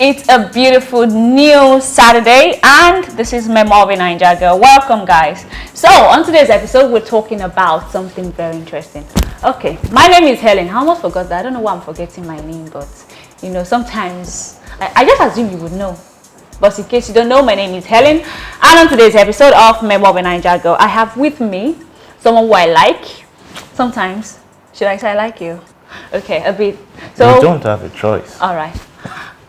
It's a beautiful new Saturday, and this is Memory Ninja Girl. Welcome, guys. So, on today's episode, we're talking about something very interesting. Okay, my name is Helen. I almost forgot that. I don't know why I'm forgetting my name, but you know, sometimes I just assume you would know. But in case you don't know, my name is Helen, and on today's episode of Memory Ninja Girl, I have with me someone who I like. Sometimes, should I say I like you? Okay, a bit. So you don't have a choice.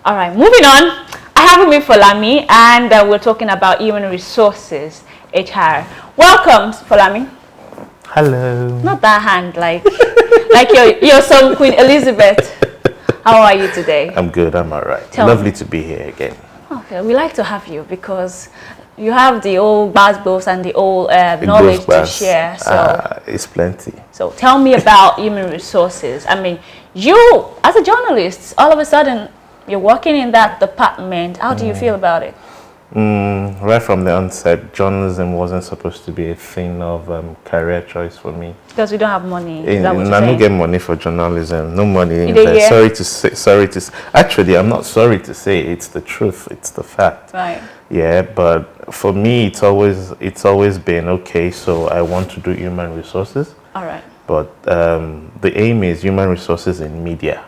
All right, moving on. I have with me Folami, and we're talking about human resources, HR. Welcome, Folami. Hello. Not that hand, like you're some Queen Elizabeth. How are you today? I'm good. I'm all right. Lovely to be here again. Okay, we like to have you because you have the old buzzwords and the old knowledge to share. So it's plenty. So tell me about human resources. I mean, you as a journalist, all of a sudden you're working in that department. How do you feel about it? Right from the onset, journalism wasn't supposed to be a thing of career choice for me. Because we don't have money. I don't get money for journalism. No money. Sorry to say. Actually, I'm not sorry to say. It's the truth. It's the fact. Right. Yeah, but for me, it's always been okay. So I want to do human resources. All right. But the aim is human resources in media.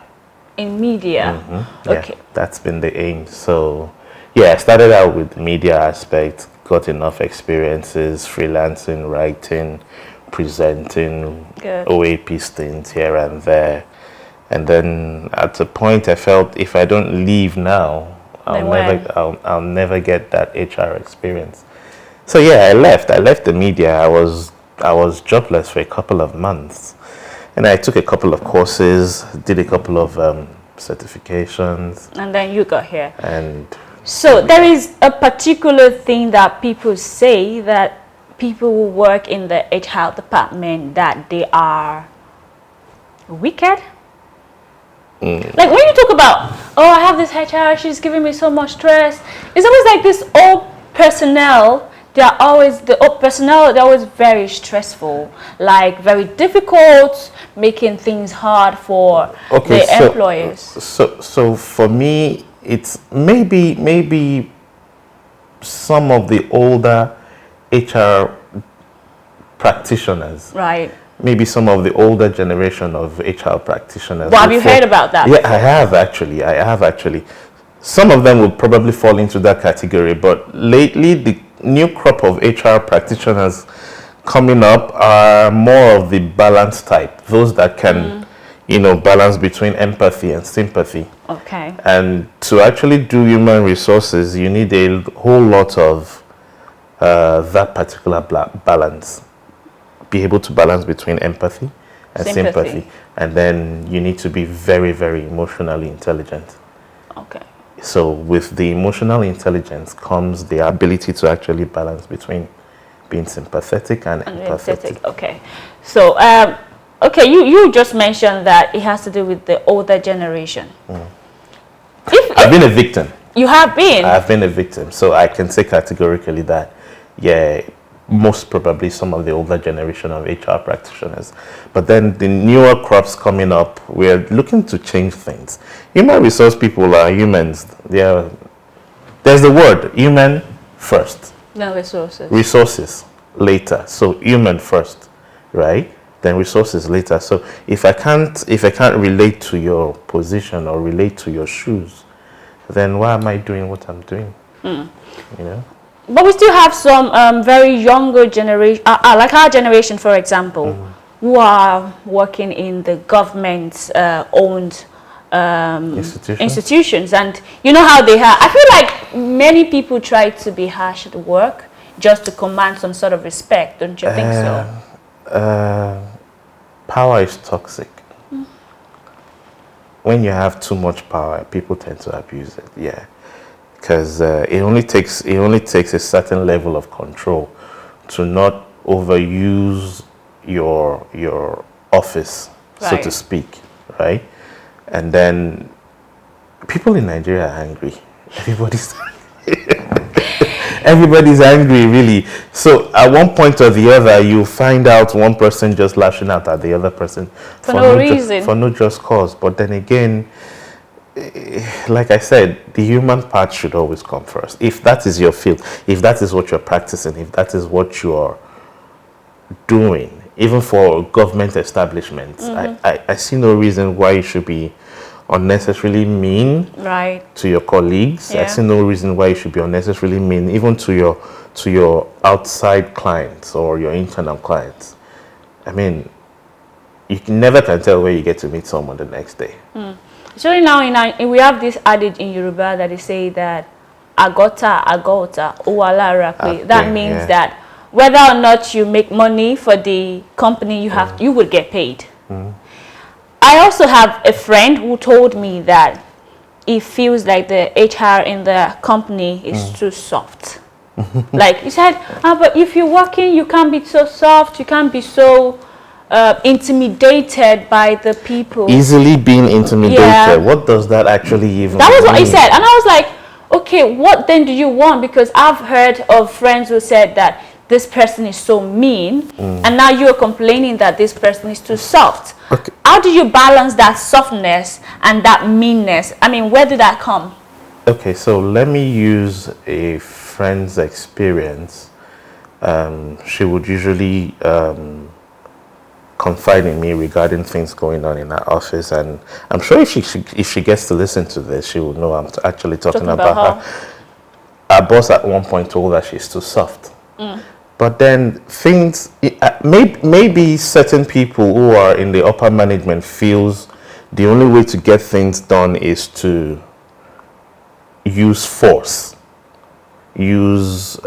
In media. Okay. Yeah, that's been the aim. So yeah, I started out with the media aspect, got enough experiences, freelancing, writing, presenting, OAP stints here and there. And then at a point I felt if I don't leave now, I'll never get that HR experience. So yeah, I left the media. I was jobless for a couple of months. And I took a couple of courses, did a couple of certifications. And then you got here. And so there is a particular thing that people say, that people who work in the HR department, that they are wicked. Like when you talk about, oh, I have this HR, she's giving me so much stress. It's always like this old personnel. They're always very stressful, like very difficult, making things hard for the employers. So for me, it's maybe some of the older HR practitioners. Right. Maybe some of the older generation of HR practitioners. Well, have you heard about that? Yeah, I have actually. Some of them will probably fall into that category, but lately the new crop of HR practitioners coming up are more of the balanced type, those that can balance between empathy and sympathy. Okay. And to actually do human resources, you need a whole lot of that particular balance. Be able to balance between empathy and sympathy. And then you need to be very, very emotionally intelligent. Okay. So with the emotional intelligence comes the ability to actually balance between being sympathetic and empathetic. Okay. So, you just mentioned that it has to do with the older generation. I've been a victim. You have been? I've been a victim. So I can say categorically that, yeah, most probably some of the older generation of HR practitioners. But then the newer crops coming up, we're looking to change things. Human resource people are humans. There's the word, human first. No, resources. Resources later. So human first, right? Then resources later. So if I can't relate to your position or relate to your shoes, then why am I doing what I'm doing? You know? But we still have some very younger generation, like our generation, for example, who are working in the government-owned institutions. And you know how they have. I feel like many people try to be harsh at work just to command some sort of respect. Don't you think so? Power is toxic. When you have too much power, people tend to abuse it. Yeah. Because it only takes a certain level of control to not overuse your office, so to speak, right? And then people in Nigeria are angry. Everybody's angry, really. So at one point or the other, you find out one person just lashing out at the other person for no reason, for no just cause. But then again, like I said, the human part should always come first. If that is your field, if that is what you're practicing, if that is what you're doing, even for government establishments, I see no reason why you should be unnecessarily mean to your colleagues. I see no reason why you should be unnecessarily mean even to your outside clients or your internal clients. I mean, you never can tell where you get to meet someone the next day. So now we have this adage in Yoruba that they say that agota, uwala rakwe. That means that whether or not you make money for the company you will get paid. I also have a friend who told me that he feels like the HR in the company is too soft. Like he said, but if you're working, you can't be so soft, you can't be so intimidated by the people. Easily being intimidated. What does that actually even That was mean? what he said. And I was like, okay, what then do you want? Because I've heard of friends who said that this person is so mean, and now you're complaining that this person is too soft. Okay. How do you balance that softness and that meanness? I mean, where did that come? Okay, so let me use a friend's experience. She would usually confide in me regarding things going on in her office, and I'm sure if she gets to listen to this, she will know I'm actually talking about her. Our boss at one point told her she's too soft. But then things, maybe certain people who are in the upper management feels the only way to get things done is to use force, use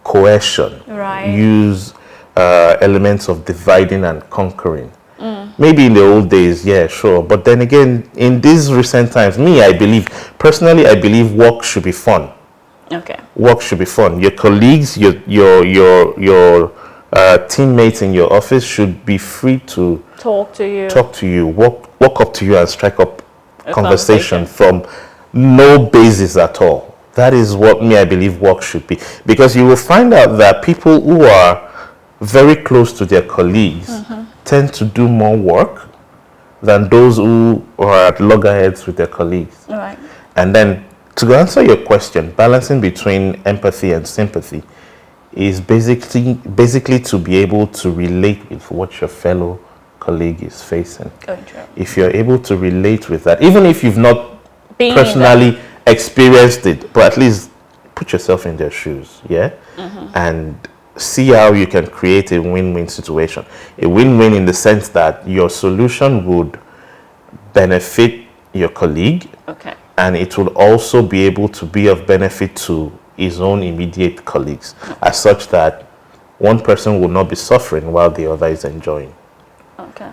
coercion, use elements of dividing and conquering. Maybe in the old days, yeah, sure. But then again, in these recent times, personally, I believe work should be fun. Okay. Work should be fun. Your colleagues, your teammates in your office should be free to talk to you, walk up to you and strike up a conversation from no basis at all. That is what I believe work should be. Because you will find out that people who are very close to their colleagues tend to do more work than those who are at loggerheads with their colleagues. Right. And then, to answer your question, balancing between empathy and sympathy is basically to be able to relate with what your fellow colleague is facing. If you're able to relate with that, even if you've not personally experienced it, but at least put yourself in their shoes, and see how you can create a win-win situation. A win-win in the sense that your solution would benefit your colleague, and it will also be able to be of benefit to his own immediate colleagues, as such that one person will not be suffering while the other is enjoying.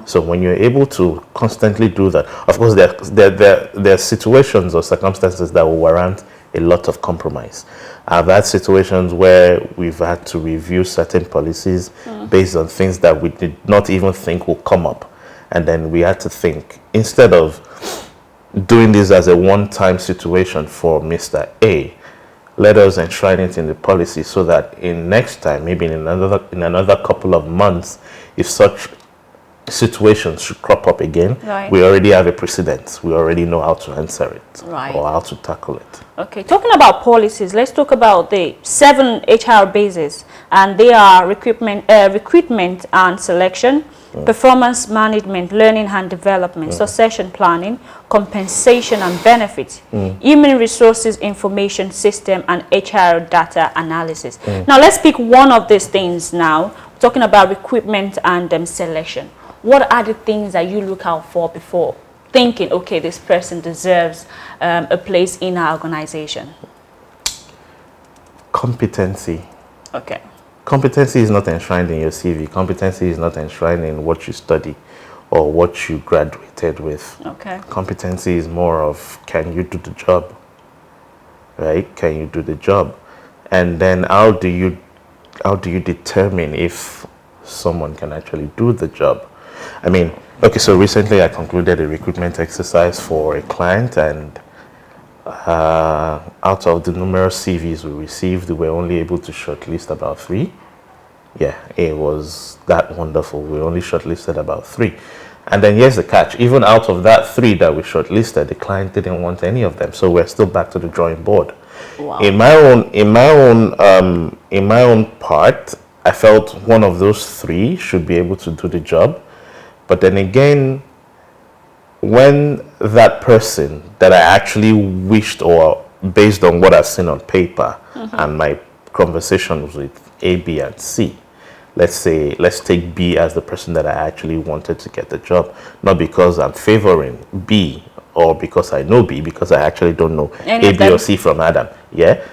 So when you're able to constantly do that, of course there are situations or circumstances that will warrant a lot of compromise. I've had situations where we've had to review certain policies based on things that we did not even think will come up. And then we had to think, instead of doing this as a one-time situation for Mr. A, let us enshrine it in the policy so that in next time, maybe in another couple of months, if such situations should crop up again, we already have a precedent. We already know how to answer it or how to tackle it. Okay, talking about policies, let's talk about the 7 HR bases, and they are recruitment and selection, performance management, learning and development, succession planning, compensation and benefits, human resources information system, and HR data analysis. Now let's pick one of these things now, talking about recruitment and selection. What are the things that you look out for before thinking, okay, this person deserves a place in our organization? Competency. Okay. Competency is not enshrined in your CV. Competency is not enshrined in what you study or what you graduated with. Okay. Competency is more of, can you do the job? Right? Can you do the job? And then how do you determine if someone can actually do the job? I mean, okay, so recently I concluded a recruitment exercise for a client, and out of the numerous CVs we received, we were only able to shortlist about 3. Yeah, it was that wonderful. We only shortlisted about 3. And then here's the catch: even out of that 3 that we shortlisted, the client didn't want any of them. So we're still back to the drawing board. Wow. In my own part, I felt one of those 3 should be able to do the job. But then again, when that person that I actually wished, or based on what I've seen on paper and my conversations with A, B, and C, let's take B as the person that I actually wanted to get the job, not because I'm favoring B or because I know B, because I actually don't know A, B, or C from Adam. Yeah.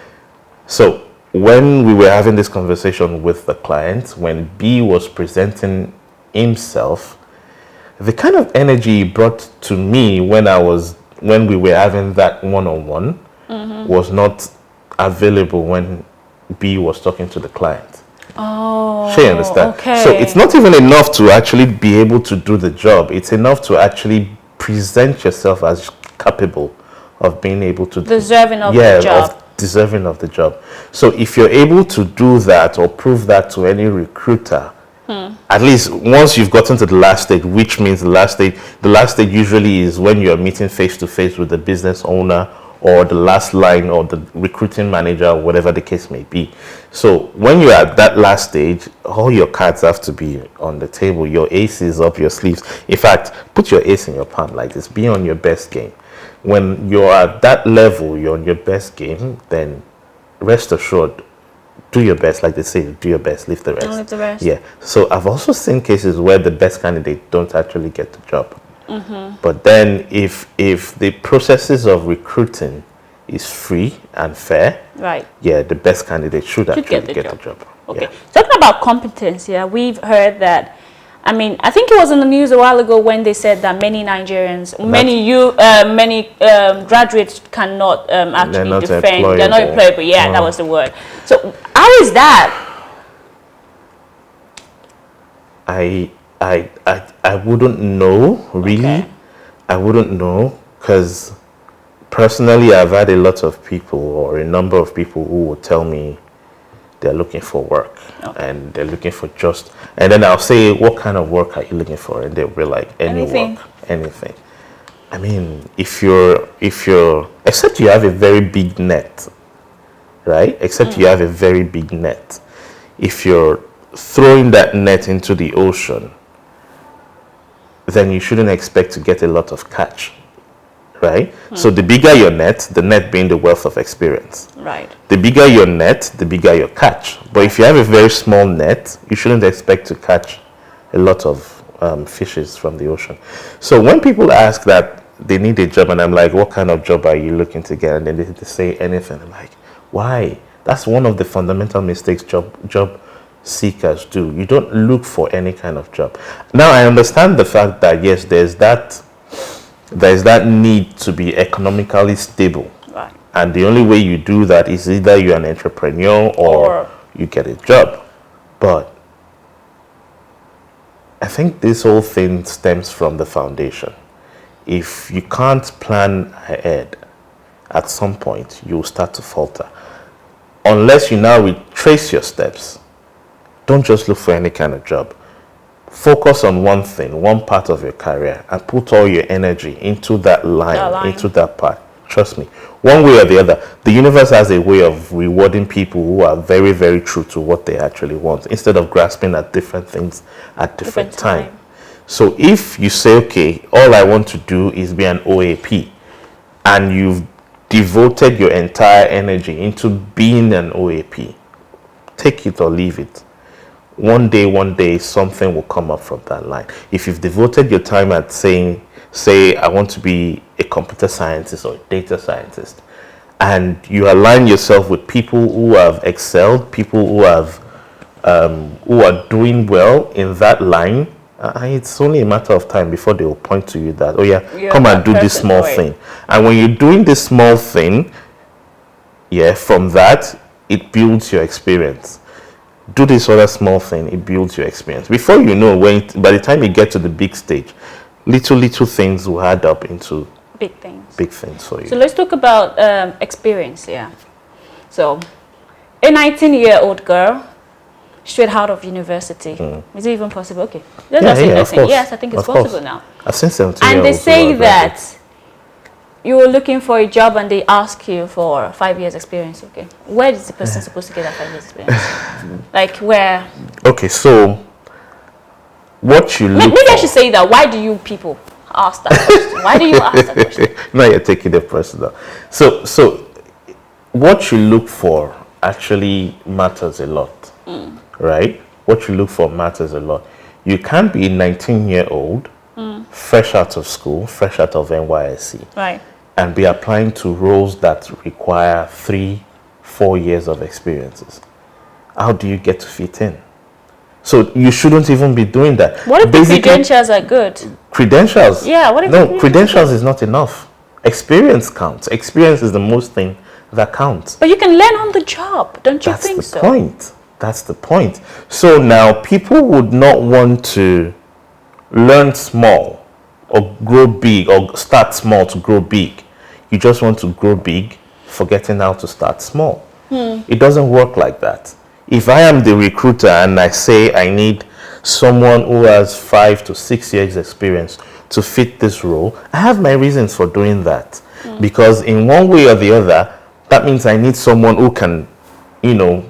So when we were having this conversation with the client, when B was presenting himself, the kind of energy he brought to me when we were having that one-on-one was not available when B was talking to the client. Oh, She understand. okay. So it's not even enough to actually be able to do the job. It's enough to actually present yourself as capable of being able to deserving of the job. Deserving of the job. So if you're able to do that or prove that to any recruiter, at least once you've gotten to the last stage, which means the last stage usually is when you're meeting face to face with the business owner or the last line or the recruiting manager, or whatever the case may be. So when you're at that last stage, all your cards have to be on the table. Your ace is up your sleeves. In fact, put your ace in your palm like this. Be on your best game. When you're at that level, you're on your best game, then rest assured, do your best. Like they say, do your best, leave the rest. Don't leave the rest. Yeah. So I've also seen cases where the best candidate don't actually get the job. But then if the processes of recruiting is free and fair, right? Yeah, the best candidate should actually get the job. Okay. Yeah. Talking about competence, yeah, we've heard that. I mean, I think it was in the news a while ago when they said that many Nigerians, many graduates cannot actually defend. They're not employable. Yeah, that was the word. So how is that? I wouldn't know, really. Okay. I wouldn't know, because personally I've had a lot of people, or a number of people, who will tell me they're looking for work, and they're looking for and then I'll say, what kind of work are you looking for? And they'll be like, anything. I mean, if you're except you have a very big net, right? Except you have a very big net. If you're throwing that net into the ocean, then you shouldn't expect to get a lot of catch, right? So the bigger your net, the net being the wealth of experience. Right. The bigger your net, the bigger your catch. But if you have a very small net, you shouldn't expect to catch a lot of fishes from the ocean. So when people ask that they need a job, and I'm like, what kind of job are you looking to get? And then they say anything. I'm like, why? That's one of the fundamental mistakes job seekers do. You don't look for any kind of job. Now I understand the fact that yes, there's that need to be economically stable, right? And the only way you do that is either you're an entrepreneur or you get a job. But I think this whole thing stems from the foundation. If you can't plan ahead, at some point you'll start to falter. Unless you now retrace your steps. Don't just look for any kind of job. Focus on one thing, one part of your career, and put all your energy into that line, into that part. Trust me, one way or the other, the universe has a way of rewarding people who are very, very true to what they actually want, instead of grasping at different things at different time. So if you say, okay, all I want to do is be an OAP, and you've devoted your entire energy into being an OAP, take it or leave it. One day, something will come up from that line. If you've devoted your time at say, I want to be a computer scientist or a data scientist, and you align yourself with people who have excelled, people who are doing well in that line, it's only a matter of time before they will point to you that, come and do this small thing. And when you're doing this small thing, from that, it builds your experience. Do this other small thing, it builds your experience. Before you know, by the time you get to the big stage, little things will add up into big things for you. So let's talk about experience. Yeah. So a 19-year-old girl straight out of university. Is it even possible? Okay. Let's Yeah, not say yeah, of nothing. course. Yes, I think it's Of course. possible now. I've seen 17 And they year-olds who say are that graduates. you're looking for a job and they ask you for 5 years experience. Okay. Where is the person supposed to get that 5 years experience? Like where? Okay, so what you look Maybe I for. should say that. Why do you people ask that question? Why do you ask that question? Now you're taking it personal. So what you look for actually matters a lot, right? What you look for matters a lot. You can't be a 19-year-old, fresh out of school, fresh out of NYSC, Right. and be applying to roles that require 3-4 years of experiences. How do you get to fit in? So you shouldn't even be doing that. What if the credentials are good? Credentials? Yeah, what if the No, credentials credentials is not enough. Experience counts. Experience is the most thing that counts. But you can learn on the job, don't you think so? That's the point. That's the point. So now people would not want to learn small or grow big or start small to grow big. You just want to grow big, forgetting how to start small. It doesn't work like that. If I am the recruiter and I say I need someone who has 5 to 6 years experience to fit this role, I have my reasons for doing that. Because in one way or the other, that means I need someone who can,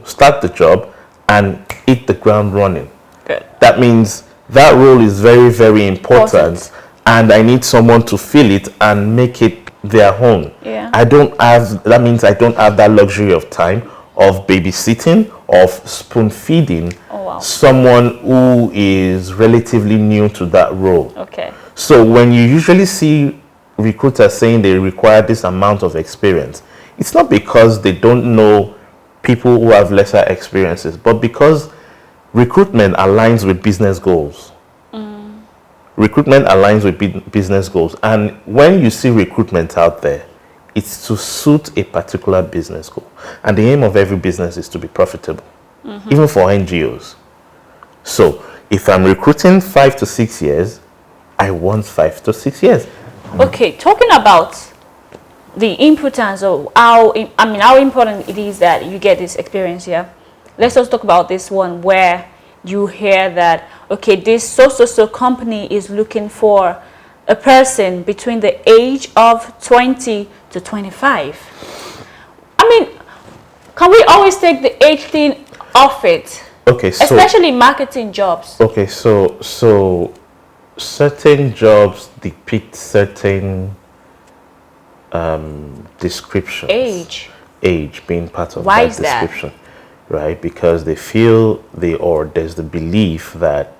start the job and hit the ground running. Good. That means that role is very, very important, and I need someone to fill it and make it their own. Yeah. That means I don't have that luxury of time of babysitting, of spoon feeding someone who is relatively new to that role. Okay. So when you usually see recruiters saying they require this amount of experience, it's not because they don't know people who have lesser experiences, but because recruitment aligns with business goals. Recruitment aligns with business goals. And when you see recruitment out there, it's to suit a particular business goal. And the aim of every business is to be profitable, even for NGOs. So if I'm recruiting 5 to 6 years, I want 5 to 6 years. Okay, talking about the importance of how important it is that you get this experience here. Let's just talk about this one where you hear that, okay, this so company is looking for a person between the age of 20 to 25. I mean, can we always take the age thing off it? Okay, so especially marketing jobs. Okay, so certain jobs depict certain descriptions. Age being part of that description. Right? Because they feel there's the belief that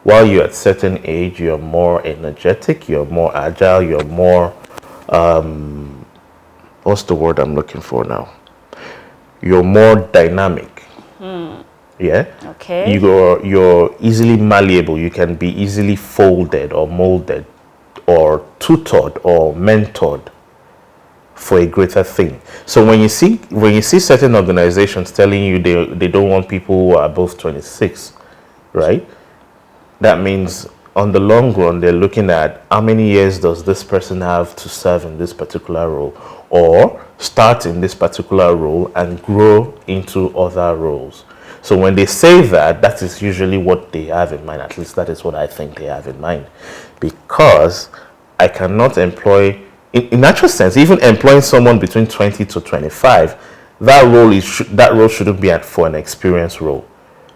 while you're at certain age, you're more energetic, you're more agile, you're more what's the word I'm looking for now? You're more dynamic. Yeah? Okay. You're easily malleable. You can be easily folded or molded or tutored or mentored for a greater thing. So when you see certain organizations telling you they don't want people who are above 26, right? That means on the long run, they're looking at how many years does this person have to serve in this particular role, or start in this particular role and grow into other roles. So when they say that, that is usually what they have in mind. At least that is what I think they have in mind. Because I cannot employ, in natural sense, even employing someone between 20 to 25, that role shouldn't be for an experienced role.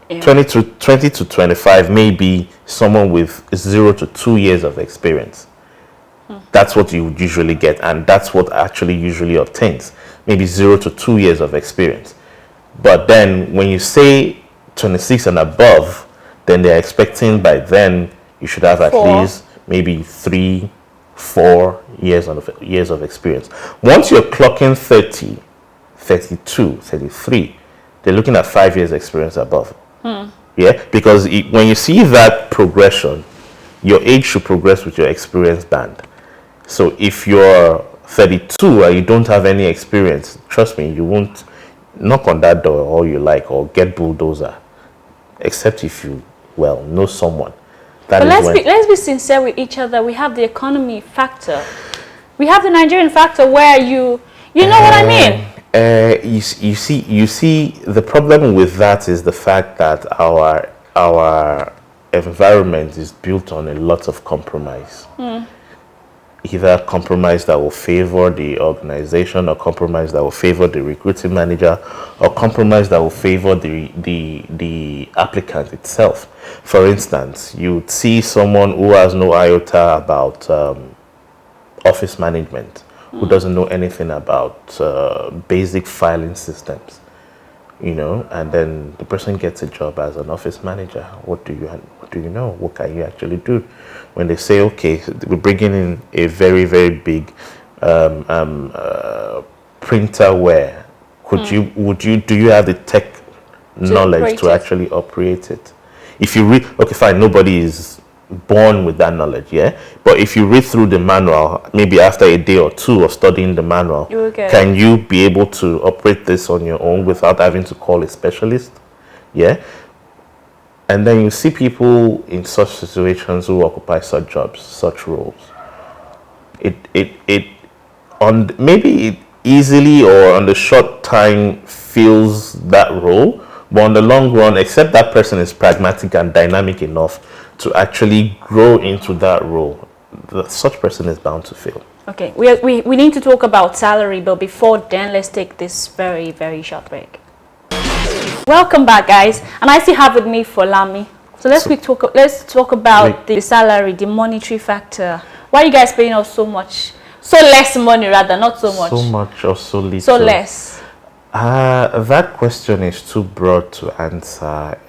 Yeah. 20 to 25 may be someone with 0 to 2 years of experience. That's what you usually get, and that's what actually usually obtains. Maybe 0 to 2 years of experience. But then when you say 26 and above, then they're expecting by then you should have at least maybe 3-4 years of experience. Once you're clocking 30, 32, 33, they're looking at 5 years experience above. Yeah, because when you see that progression, your age should progress with your experience band. So if you're 32 and you don't have any experience, trust me, you won't knock on that door all you like or get bulldozer, except if you know someone. But let's be sincere with each other. We have the economy factor. We have the Nigerian factor where you know what I mean. You see, the problem with that is the fact that our environment is built on a lot of compromise. Either compromise that will favor the organization, or compromise that will favor the recruiting manager, or compromise that will favor the applicant itself. For instance, you would see someone who has no iota about office management, who doesn't know anything about basic filing systems, and then the person gets a job as an office manager. What do you know? What can you actually do? When they say, okay, we're bringing in a very, very big printerware, do you have the tech knowledge to actually operate it? If you read, okay, fine, nobody is born with that knowledge, yeah? But if you read through the manual, maybe after a day or two of studying the manual, can you be able to operate this on your own without having to call a specialist? Yeah? And then you see people in such situations who occupy such jobs, such roles. Maybe it easily or on the short time fills that role, but on the long run, except that person is pragmatic and dynamic enough to actually grow into that role, such person is bound to fail. Okay, we need to talk about salary, but before then, let's take this very, very short break. Welcome back, guys, and I still have with me Folami. So let's talk about the salary, the monetary factor. Why are you guys paying us so less money rather, not so much? So much or so little? So less. That question is too broad to answer.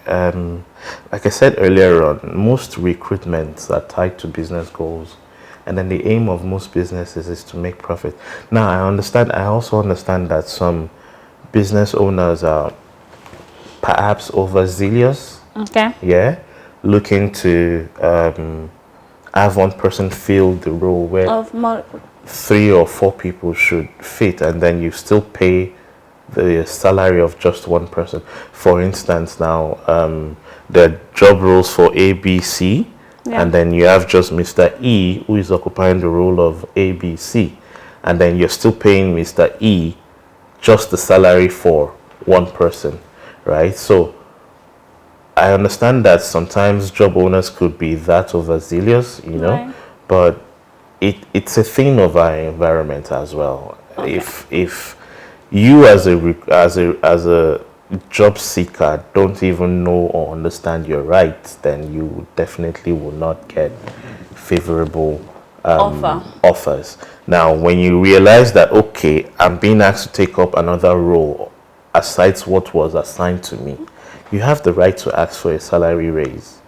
Like I said earlier on, most recruitments are tied to business goals, and then the aim of most businesses is to make profit. Now, I also understand that some business owners are perhaps overzealous. Okay. Yeah, looking to have one person fill the role where 3 or 4 people should fit, and then you still pay the salary of just one person. For instance, now the job roles for A, B, C, and then you have just Mr. E who is occupying the role of A, B, C, and then you're still paying Mr. E just the salary for one person. Right, so I understand that sometimes job owners could be that overzealous, Right. but it's a thing of our environment as well. Okay. If you as a job seeker don't even know or understand your rights, then you definitely will not get favorable offers. Now, when you realize that, okay, I'm being asked to take up another role aside what was assigned to me, you have the right to ask for a salary raise,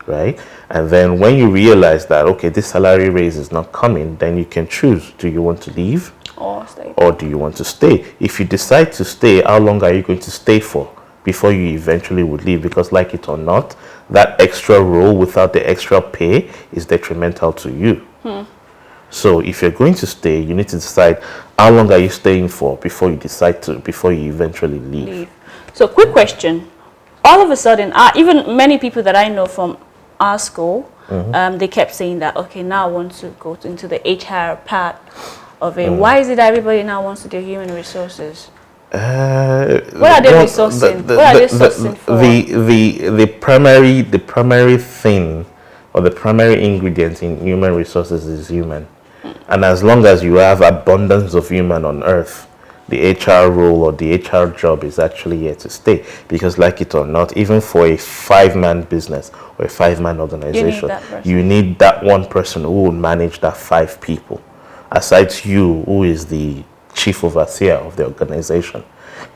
right? And then when you realize that, okay, this salary raise is not coming, then you can choose, do you want to leave or do you want to stay? If you decide to stay, how long are you going to stay for before you eventually would leave? Because like it or not, that extra role without the extra pay is detrimental to you. So if you're going to stay, you need to decide how long are you staying for before you eventually leave. So quick question. All of a sudden, even many people that I know from our school, they kept saying that, okay, now I want to go into the HR part of it. Why is it that everybody now wants to do human resources? What are they resourcing? What are they sourcing for? The primary thing or the primary ingredient in human resources is human. And as long as you have abundance of human on earth, the HR role or the HR job is actually here to stay. Because like it or not, even for a 5-man business or a 5-man organization, you need that one person who will manage that 5 people. Aside you, who is the chief overseer of the organization,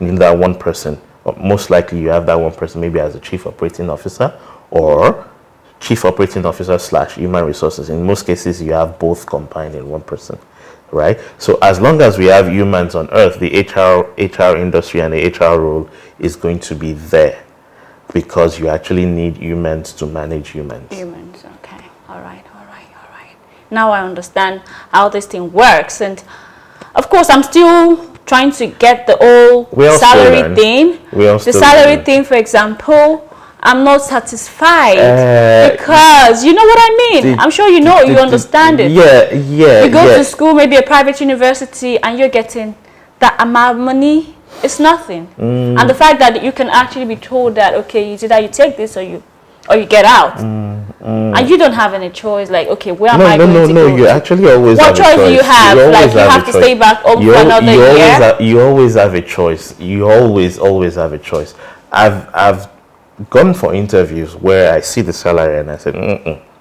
you need that one person. Most likely you have that one person maybe as a chief operating officer or chief operating officer / human resources. In most cases, you have both combined in one person, right? So as long as we have humans on earth, the HR industry and the HR role is going to be there because you actually need humans to manage humans. Humans, okay. All right. Now I understand how this thing works. And of course, I'm still trying to get the whole salary thing. The salary thing, for example, I'm not satisfied because you know what I mean. I'm sure you understand it. Yeah. You go to school, maybe a private university, and you're getting that amount of money is nothing. And the fact that you can actually be told that, okay, it's either you take this or you get out. And you don't have any choice, like, okay, where am I going to go? No, you actually always have a choice. What choice do you have? Like, you have to stay back home for another year? You always have a choice. You always have a choice. I've gone for interviews where I see the salary and I said,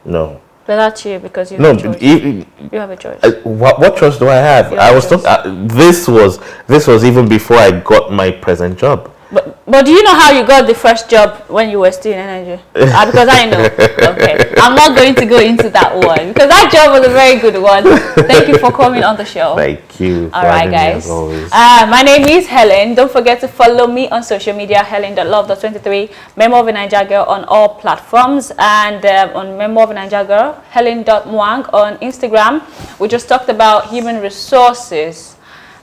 no. But that's you, because you have a choice. You have a choice. What choice do I have? I was talking. This was even before I got my present job. But do you know how you got the first job when you were still in energy? Because I know. Okay, I'm not going to go into that one because that job was a very good one. Thank you for coming on the show. Thank you. All right, guys. My name is Helen. Don't forget to follow me on social media, Helen.love.23, Memo of a Niger Girl on all platforms, and on Memo of a Niger Girl, Helen.mwang on Instagram. We just talked about human resources,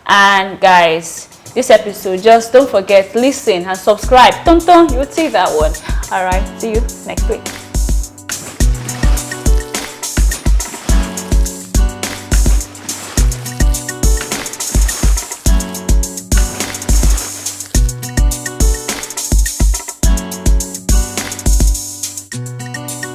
and guys, this episode, just don't forget, listen and subscribe. You will see that one. All right, see you next week.